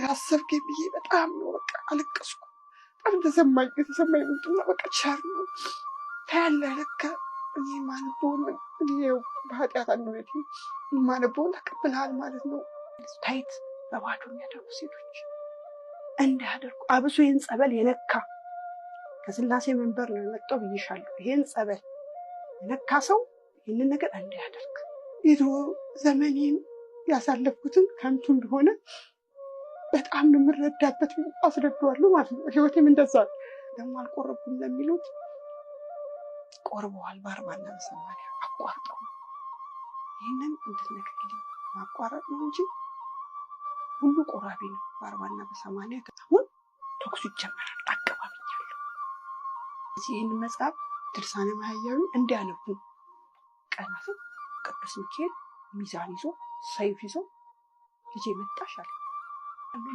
አሰብከኝ ብዬ በጣም ነው በቃ አለቀስኩ። በጣም ተሰማኝ ምንድነው በቃ ቸር ነው ታያለህ። ለካ እኔ ማንበውን እኔው በኃጢአት አንወት ማንበውን ተቀብለሃል ማለት ነው። ታይት በባዶ የሚያደርጉ ሴቶች እንዳያደርጉ አብሶ ይህን ጸበል የነካ ከስላሴ መንበር ነው የመጣው ብዬሻለሁ። ይህን ጸበል የነካ ሰው ይህንን ነገር እንዳያደርግ የድሮ ዘመኔን ያሳለፍኩትን ከንቱ እንደሆነ በጣም ነው የምረዳበት አስረዳዋለሁ ማለት ነው። ህይወቴም እንደዛ ደግሞ አልቆረብኩም ለሚሉት ቆርበዋል። በ40 እና በ80 አቋርጠው ይህንን እንድትነግሪልኝ ማቋረጥ ነው እንጂ ሁሉ ቆራቢ ነው። በ40 እና በ80 አሁን ተኩሱ ይጀመራል። አቀባብኛለሁ። ይህንን መጽሐፍ ድርሳነ ማህያዊ እንዲያነቡ ቀናት ቅዱስ ሚካኤል ሚዛን ይዞ ሰይፍ ይዞ ልጄ መጣሽ አለ።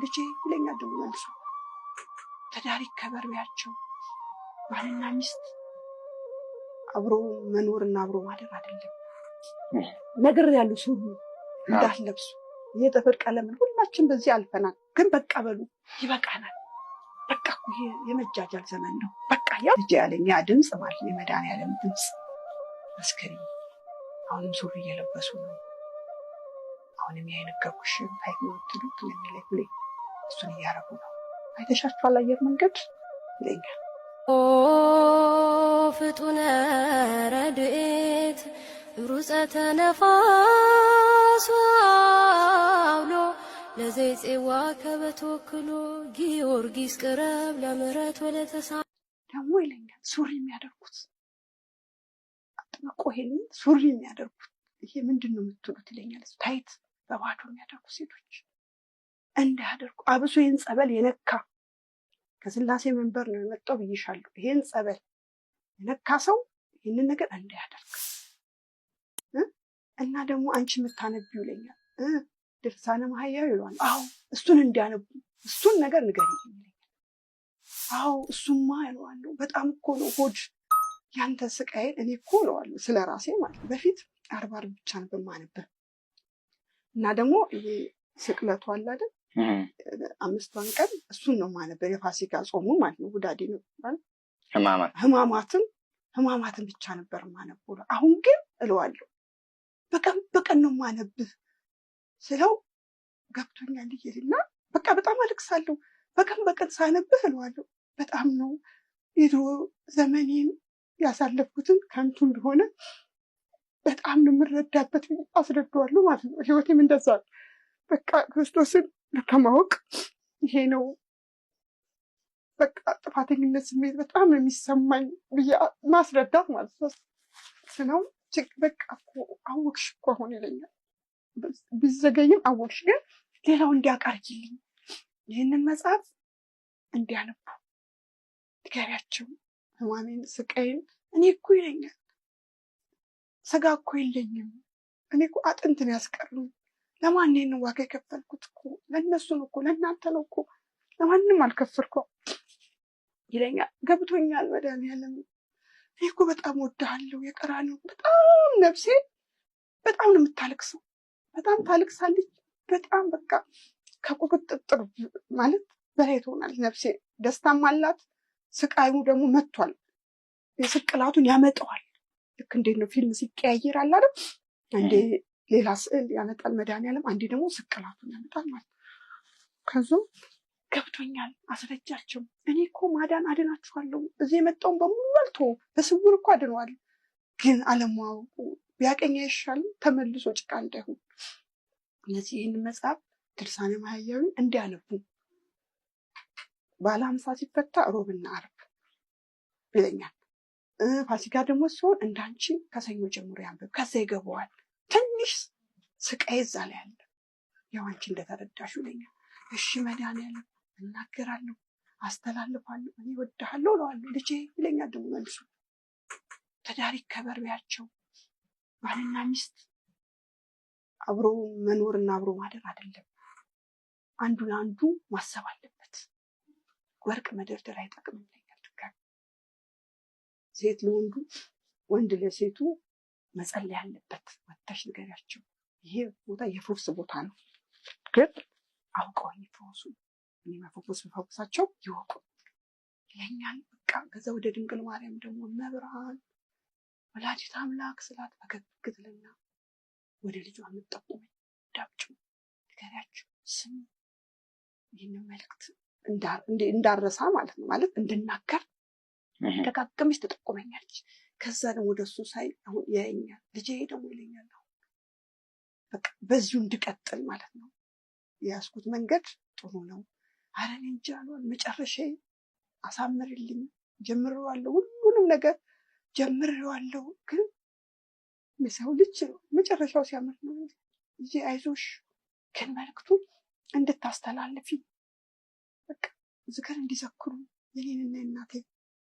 ልጄ ይለኛል ደግሞ መልሶ ትዳር ይከበር ቢያቸው ባልና ሚስት አብሮ መኖርና አብሮ ማደር አይደለም ነገር ያለው ሁሉ እንዳትለብሱ የጥፍር ቀለምን ሁላችን በዚህ አልፈናል። ግን በቃ በሉ ይበቃናል። በቃ እኮ የመጃጃል ዘመን ነው። በቃ ያ ልጄ ያለኝ ያ ድምፅ ማለት የመድኃኒዓለም ድምፅ መስከሪ አሁንም ሱሪ እየለበሱ ነው። አሁንም የነገርኩሽ ታይት ነው ትሉት ለሚለኝ ሁሌ እሱን እያረጉ ነው። አይተሻቸዋል አየር መንገድ ይለኛል። ኦ ፍጡነ ረድኤት ሩፀተ ነፋስ አውሎ ለዘይፄዋ ከበተወክሎ ጊዮርጊስ ቅረብ ለምህረት ወለተሳ ደግሞ ይለኛል። ሱሪ የሚያደርጉት አጥብቆ ይሄን ሱሪ የሚያደርጉት ይሄ ምንድን ነው የምትሉት ይለኛል። ታይት በባዶ የሚያደርጉ ሴቶች እንዳያደርጉ አብሶ ይህን ጸበል የነካ ከስላሴ መንበር ነው የመጣው ብዬሻለሁ። ይህን ጸበል የነካ ሰው ይህንን ነገር እንዳያደርግ እና ደግሞ አንቺ የምታነቢው ይለኛል። ድርሳነ ማህያዊ ይለዋል። አዎ እሱን እንዲያነቡ እሱን ነገር ንገሪኝ ይለኛል። አዎ እሱማ ይለዋለሁ። በጣም እኮ ነው ሆድ ያንተ ስቃይን እኔ እኮ እለዋለሁ ስለ ራሴ ማለት በፊት 40 ብቻ ነበር የማነበው እና ደግሞ ይሄ ስቅለቱ አለ አይደል 5 ቀን እሱን ነው የማነበው። የፋሲካ ጾሙ ማለት ነው ጉዳዴ ነው ማለት ህማማትን ብቻ ነበር የማነበው። አሁን ግን እለዋለሁ በቀን ነው የማነብህ ስለው ገብቶኛል ይልና በቃ በጣም አለቅሳለሁ። በቀን ሳነብህ እለዋለሁ። በጣም ነው የድሮ ዘመኔን ያሳለፍኩትን ከንቱ እንደሆነ በጣም ነው የምረዳበት አስረዳዋለሁ ማለት ነው። ህይወቴም እንደዛ በቃ ክርስቶስን ከማወቅ ይሄ ነው በቃ ጥፋተኝነት ስሜት በጣም የሚሰማኝ ብዬ ማስረዳት ማለት ነው። ስለው በቃ እኮ አወቅሽ እኮ አሁን ይለኛል። ብዘገይም አወቅሽ፣ ግን ሌላው እንዲያቃርጊልኝ ይህንን መጽሐፍ እንዲያነቡ ትገሪያቸው ህማሜን ስቃይን። እኔ እኮ ይለኛል ስጋ እኮ የለኝም፣ እኔ እኮ አጥንትን ያስቀሩኝ። ለማን ነው ዋጋ የከፈልኩት? እኮ ለእነሱ ነው እኮ ለእናንተ ነው እኮ ለማንም አልከፈልኩም ይለኛል። ገብቶኛል መድኃኒዓለም እኔ እኮ በጣም ወድሃለሁ። የቀራንዮ በጣም ነፍሴ በጣም ነው የምታለቅሰው። በጣም ታለቅሳለች። በጣም በቃ ከቁጥጥር ማለት በላይ ትሆናለች ነፍሴ። ደስታም አላት፣ ስቃዩ ደግሞ መጥቷል። የስቅላቱን ያመጣዋል። ልክ እንዴት ነው ፊልም ሲቀያየር አለ አይደል? አንዴ ሌላ ስዕል ያመጣል መድኃኒዓለም፣ አንዴ ደግሞ ስቅላቱን ያመጣል ማለት ነው። ከዛም ገብቶኛል አስረጃቸው። እኔ እኮ ማዳን አድናችኋለሁ። እዚህ የመጣውን በሙሉ አልተወውም፣ በስውር እኮ አድነዋለሁ። ግን አለማወቁ ቢያቀኝ አይሻልም? ተመልሶ ጭቃ እንዳይሆን። እነዚህ ይህን መጽሐፍ ድርሳነ ማህያዊ እንዲያነቡ ባለ 50 ሲፈታ ሮብና ዓርብ ይለኛል። ፋሲካ ደግሞ ሲሆን እንዳንቺ ከሰኞ ጀምሮ ያንብብ፣ ከዛ ይገባዋል። ትንሽ ስቃይ እዛ ላይ አለ። ያው አንቺ እንደተረዳሽ ይለኛል። እሺ መድኃኒዓለም እናገራለሁ፣ አስተላልፋለሁ፣ እኔ እወድሃለሁ እለዋለሁ። ልጄ ይለኛል ደግሞ መልሶ ትዳር ይከበር ቢያቸው ባልና ሚስት አብሮ መኖርና አብሮ ማደር አይደለም፣ አንዱ ለአንዱ ማሰብ አለበት። ወርቅ መደርደር አይጠቅምም ይለኛል። ድጋሚ ሴት ለወንዱ ወንድ ለሴቱ መጸለይ አለበት። ወጥተሽ ንገሪያቸው፣ ይሄ ቦታ የፈውስ ቦታ ነው፣ ግን አውቀው ይፈወሱ። እኔ መፈወሳቸው ይወቁ ይለኛል። በቃ ከዛ ወደ ድንግል ማርያም ደግሞ መብርሃን ወላዲተ አምላክ ስላት በገግትልና ወደ ልጇ የምትጠቁመኝ ዳብጩ ንገሪያቸው ስም ይህንን መልእክት እንዳረሳ ማለት ነው። ማለት እንድናገር ደጋግመሽ ትጠቁመኛለች። ከዛ ደግሞ ወደሱ ሳይ አሁን ያየኛል፣ ልጄ ደግሞ ይለኛል። በቃ በዚሁ እንድቀጥል ማለት ነው። የያዝኩት መንገድ ጥሩ ነው። ኧረ እኔ እንጃ አሏል። መጨረሻዬ አሳምርልኝ። ጀምሬዋለሁ፣ ሁሉንም ነገር ጀምሬዋለሁ። ግን የሰው ልጅ መጨረሻው ሲያምር ነው። ልጄ አይዞሽ፣ ግን መልእክቱ እንድታስተላልፊ በቃ ዝክር እንዲዘክሩ የኔንና የእናቴ